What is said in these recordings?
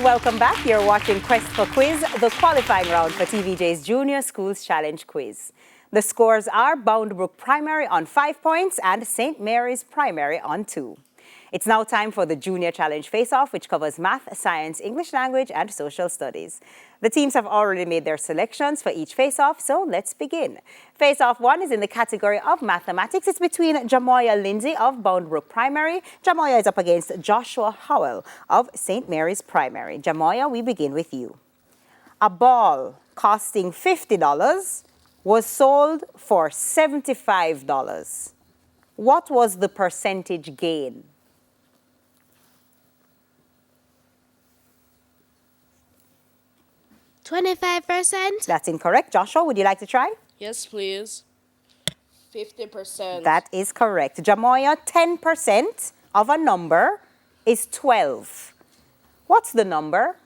Welcome back. You're watching Quest for Quiz, the qualifying round for TVJ's Junior Schools Challenge Quiz. The scores are Boundbrook Primary on 5 points and St. Mary's Primary on 2. It's now time for the Junior Challenge Face-Off, which covers math, science, English language, and social studies. The teams have already made their selections for each face-off, so let's begin. Face-Off 1 is in the category of mathematics. It's between Jamoya Lindsay of Boundbrook Primary. Jamoya is up against Joshua Howell of St. Mary's Primary. Jamoya, we begin with you. A ball costing $50 was sold for $75. What was the percentage gain? 25%. That's incorrect. Joshua, would you like to try? Yes, please. 50%. That is correct. Jamoya, 10% of a number is 12. What's the number?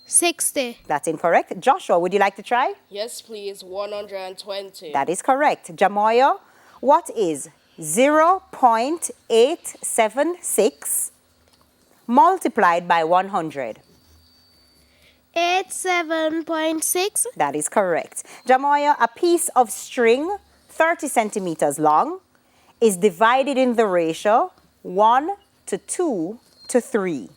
60. That's incorrect. Joshua, would you like to try? Yes, please. 120. That is correct. Jamoya, what is 0.876 multiplied by 100? 87.6. That is correct. Jamoya, a piece of string 30 centimeters long is divided in the ratio 1 to 2 to 3.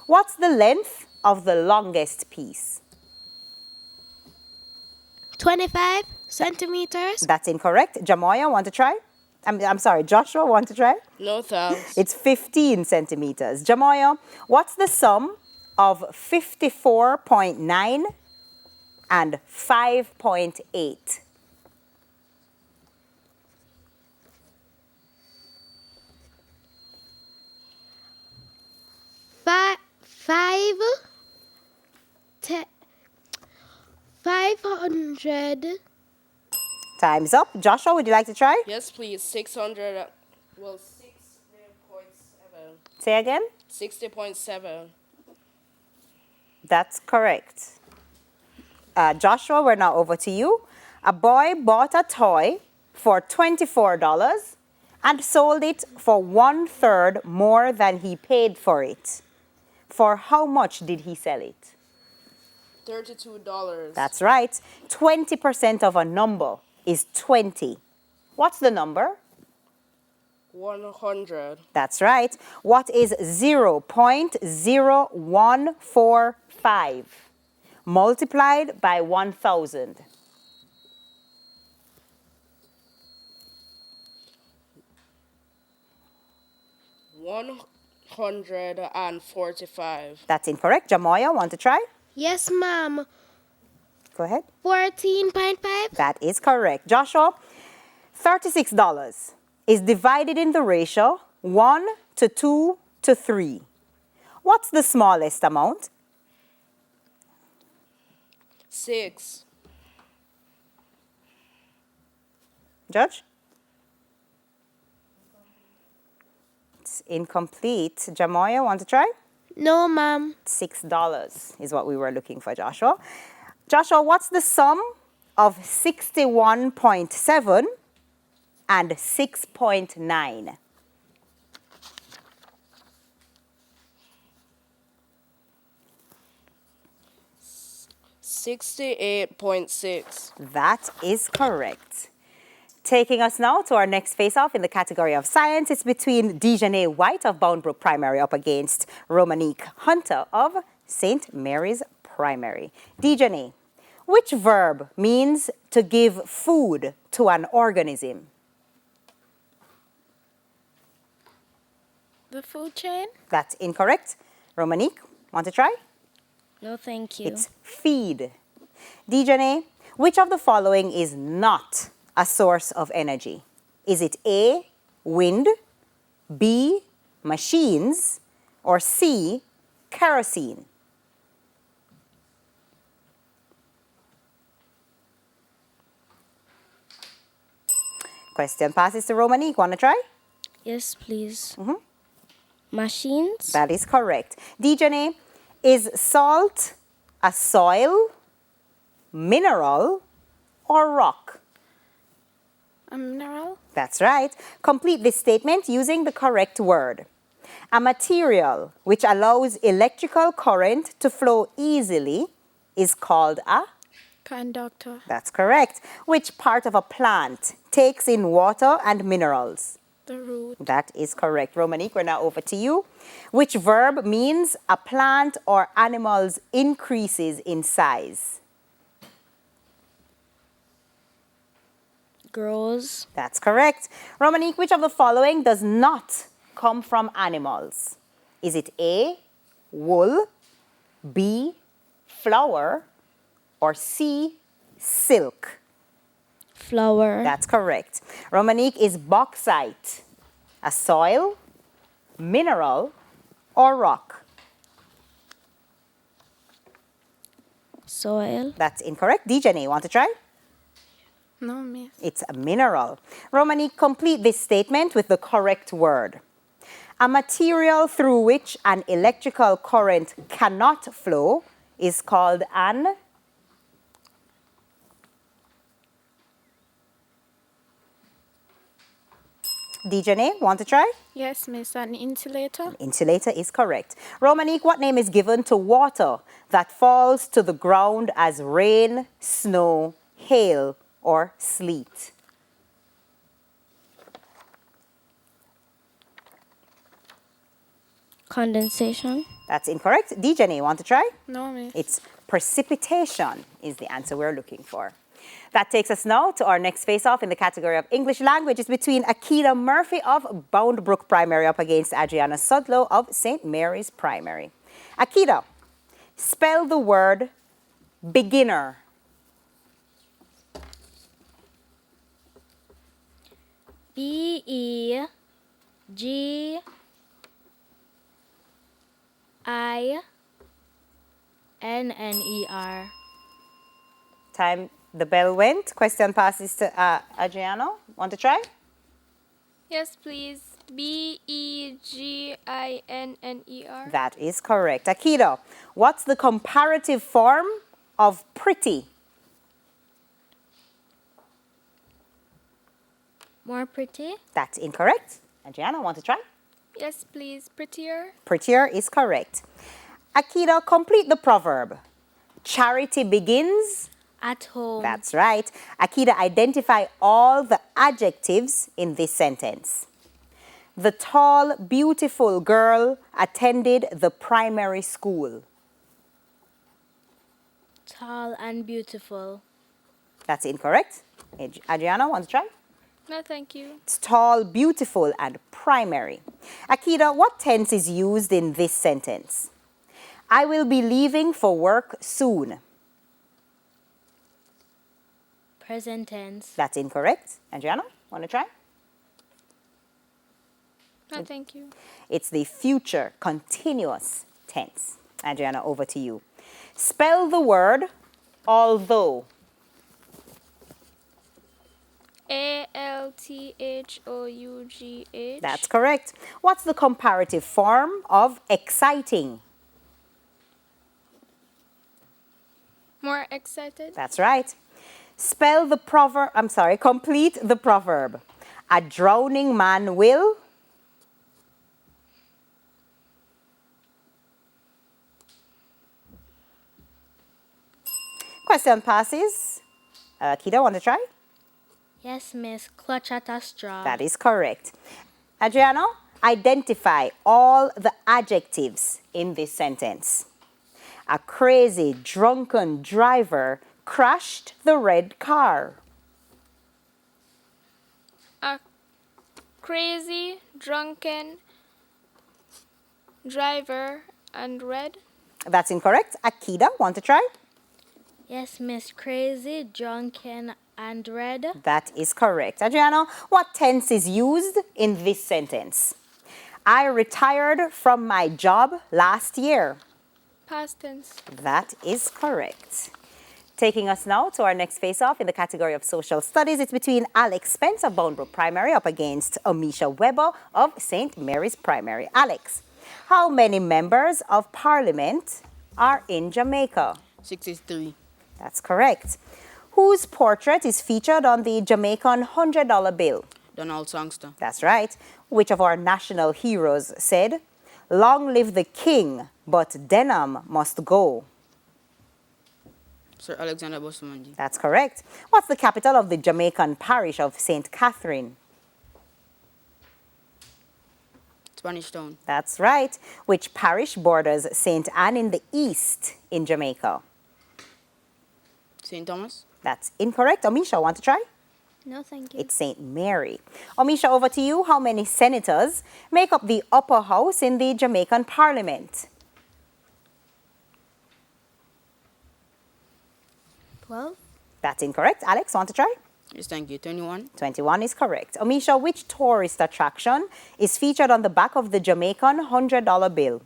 What's the length of the longest piece? 25 centimeters. That's incorrect. Jamoya, want to try? I'm sorry, Joshua, want to try? No thanks. It's 15 centimeters. Jamoya, what's the sum of 54.9 and 5.8? Five. 500. Time's up. Joshua, would you like to try? Yes, please. 600. Well, 60.7. Say again? 60.7. That's correct. Joshua, we're now over to you. A boy bought a toy for $24 and sold it for 1/3 more than he paid for it. For how much did he sell it? $32. That's right. 20% of a number is 20. What's the number? 100. That's right. What is 0.0145 multiplied by 1,000? 145. That's incorrect. Jamoya, want to try? Yes, ma'am. Go ahead. 14.5. That is correct. Joshua, $36 is divided in the ratio 1 to 2 to 3. What's the smallest amount? 6. Judge? It's incomplete. Jamoya, want to try? No, ma'am. $6 is what we were looking for, Joshua. Joshua, what's the sum of 61.7 and 6.9? 68.6. That is correct. Taking us now to our next face-off in the category of science. It's between Dejanay White of Boundbrook Primary up against Romanique Hunter of St. Mary's Primary. Dejanay, which verb means to give food to an organism? The food chain? That's incorrect. Romanique, want to try? No, thank you. It's feed. Dejanay, which of the following is not a source of energy? Is it A, wind, B, machines, or C, kerosene? Question passes to Romanique. Want to try? Yes, please. Machines? That is correct. Dejanay, is salt a soil, mineral, or rock? A mineral? That's right. Complete this statement using the correct word. A material which allows electrical current to flow easily is called a? Conductor. That's correct. Which part of a plant takes in water and minerals? The root. That is correct. Romanique, we're now over to you. Which verb means a plant or animal's increases in size? Grows. That's correct. Romanique, which of the following does not come from animals? Is it A, wool, B, flour, or C, silk? Flower. That's correct. Romanique, is bauxite a soil, mineral, or rock? Soil. That's incorrect. DJ, want to try? No, miss. It's a mineral. Romanique, complete this statement with the correct word. A material through which an electrical current cannot flow is called an? DJ, want to try? Yes, miss. An insulator. Insulator is correct. Romanique, what name is given to water that falls to the ground as rain, snow, hail, or sleet? Condensation. That's incorrect. DJ, want to try? No, miss. It's precipitation is the answer we're looking for. That takes us now to our next face-off in the category of English language. It's between Akita Murphy of Boundbrook Primary up against Adriana Sudlow of St. Mary's Primary. Akita, spell the word beginner. BEGINNER. Time the bell went. Question passes to Adriano. Want to try? Yes, please. BEGINNER. That is correct. Akita, what's the comparative form of pretty? More pretty? That's incorrect. Adriana, want to try? Yes, please. Prettier? Prettier is correct. Akita, complete the proverb. Charity begins. At home. That's right. Akita, identify all the adjectives in this sentence. The tall, beautiful girl attended the primary school. Tall and beautiful. That's incorrect. Adriana, want to try? No, thank you. It's tall, beautiful, and primary. Akita, what tense is used in this sentence? I will be leaving for work soon. Present tense. That's incorrect. Adriana, want to try? No, thank you. It's the future continuous tense. Adriana, over to you. Spell the word although. ALTHOUGH. That's correct. What's the comparative form of exciting? More excited. That's right. Spell the proverb, complete the proverb. A drowning man will? Question passes. Akita, want to try? Yes, miss. Clutch at a straw. That is correct. Adriano, identify all the adjectives in this sentence. A crazy, drunken driver crashed the red car. A crazy, drunken driver and red. That's incorrect. Akida, want to try? Yes, miss. Crazy, drunken and red. That is correct. Adriano, what tense is used in this sentence? I retired from my job last year. Past tense. That is correct. Taking us now to our next face-off in the category of social studies. It's between Alex Spence of Boundbrook Primary up against Amisha Weber of St. Mary's Primary. Alex, how many members of parliament are in Jamaica? 63. That's correct. Whose portrait is featured on the Jamaican $100 bill? Donald Sangster. That's right. Which of our national heroes said, Long live the king, but Denham must go. Sir Alexander Bustamante. That's correct. What's the capital of the Jamaican parish of St. Catherine? Spanish Town. That's right. Which parish borders St. Anne in the east in Jamaica? St. Thomas. That's incorrect. Omisha, want to try? No, thank you. It's St. Mary. Omisha, over to you. How many senators make up the upper house in the Jamaican parliament? 12. That's incorrect. Alex, want to try? Yes, thank you. 21. 21 is correct. Omisha, which tourist attraction is featured on the back of the Jamaican $100 bill?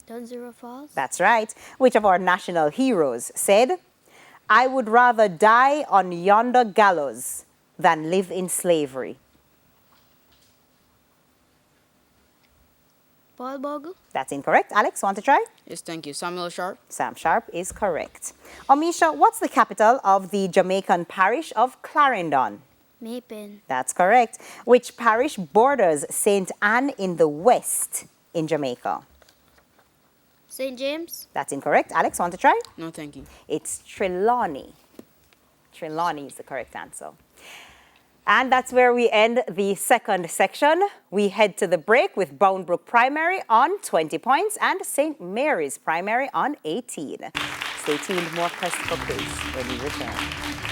Dunzero Falls. That's right. Which of our national heroes said, "I would rather die on yonder gallows than live in slavery"? Paul Bogle. That's incorrect. Alex, want to try? Yes, thank you. Samuel Sharp. Sam Sharp is correct. Omisha, what's the capital of the Jamaican parish of Clarendon? Mapin. That's correct. Which parish borders St. Anne in the west in Jamaica? St. James. That's incorrect. Alex, want to try? No, thank you. It's Trelawney. Trelawney is the correct answer. And that's where we end the second section. We head to the break with Boundbrook Primary on 20 points and St. Mary's Primary on 18. Stay tuned, more Quest for Quiz when we return.